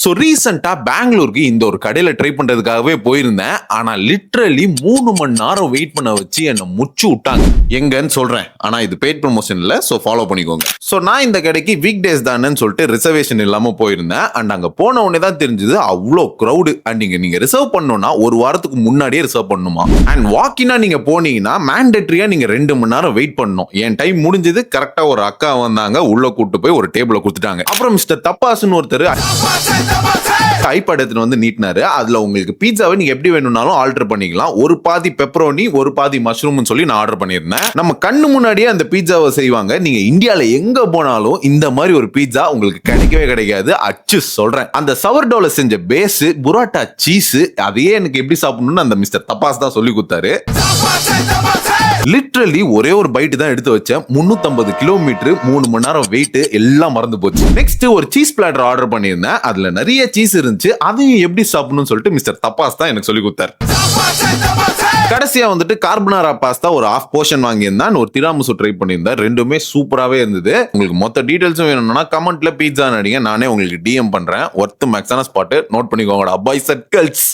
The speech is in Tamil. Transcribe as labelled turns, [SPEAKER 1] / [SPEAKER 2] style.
[SPEAKER 1] ஸோ ரீசெண்டா பெங்களூருக்கு இந்த ஒரு கடையில ட்ரை பண்றதுக்காகவே போயிருந்தேன். ஆனா லிட்ரலி 3 மணி நேரம் வெயிட் பண்ண வச்சு என்ன முச்சு விட்டாங்க. எங்கன்னு சொல்றேன், ஆனா இது பெய்ட் ப்ரமோஷன் இல்ல, சோ ஃபாலோ பண்ணிக்கோங்க. சோ நான் இந்த கடைக்கு வீக் டேஸ் தானேன்னு சொல்லிட்டு ரிசர்வேஷன் இல்லாம போயிருந்தேன். அண்ட் அங்க போன உடனே தான் தெரிஞ்சது அவ்வளோ கிரௌடு. அண்ட் நீங்க ரிசர்வ் பண்ணணும்னா ஒரு வாரத்துக்கு முன்னாடியே ரிசர்வ் பண்ணணுமா. அண்ட் வாக்கினா நீங்க போனீங்கன்னா மேண்டேட்டரியா நீங்க 2 மணி நேரம் வெயிட் பண்ணணும். என் டைம் முடிஞ்சது. கரெக்டா ஒரு அக்கா வந்தாங்க, உள்ள கூட்டு போய் ஒரு டேபிள கொடுத்துட்டாங்க. அப்புறம் மிஸ்டர் தப்பாஸ்னு ஒருத்தர் ஐபாட் எடுத்துட்டு வந்து நீட்டினாரு. அதுல உங்களுக்கு பீட்சாவை நீங்க எப்படி வேணும்னாலும் ஆல்டர் பண்ணிக்கலாம். ஒரு பாதி பெப்பரோனி, ஒரு பாதி மஷ்ரூம்னு சொல்லி நான் ஆர்டர் பண்ணியிருந்தேன். நம்ம கண்ணு முன்னாடியே அந்த பீட்சாவை செய்வாங்க. நீங்க இந்தியால எங்க போனாலும் இந்த மாதிரி ஒரு பீட்சா உங்களுக்கு கிடைக்கவே கிடைக்காது. அச்சு சொல்றேன். அந்த சவர்டோல செஞ்ச பேஸ், புரோட்டா சீஸ், அதையே எனக்கு எப்படி சாப்பிடணும்னு அந்த மிஸ்டர் தப்பாஸ் தான் சொல்லி கொடுத்தாரு. லிட்ரலி ஒரே ஒரு பைட் தான் எடுத்து வச்சேன். 350 கிலோமீட்டர், 3 மணி நேரம் வெயிட், எல்லாம் மறந்து போச்சு. நெக்ஸ்ட் ஒரு சீஸ் பிளாட்டர் ஆர்டர் பண்ணியிருந்தேன். அதுல நிறைய சீஸ் இருந்துச்சு. அதையும் எப்படி சாப்பிடணும்னு சொல்லிட்டு மிஸ்டர் தப்பாஸ் தான் எனக்கு சொல்லி கொடுத்தாரு. கடைசியா வந்துட்டு கார்பனாரா பாஸ்தா ஒரு ஹாஃப் போர்ஷன் வாங்கியிருந்தேன். ஒரு திராமிசு ட்ரை பண்ணியிருந்தேன். ரெண்டுமே சூப்பராகவே இருந்தது. உங்களுக்கு மொத்த டீடைல்ஸும் வேணும்னா கமெண்ட்ல பீட்சா அடிங்க, நானே உங்களுக்கு டிஎம் பண்றேன். ஒர்த் மேக்ஸான ஸ்பாட் நோட் பண்ணிக்கோங்க பாய்ஸ் அண்ட் கேர்ள்ஸ்.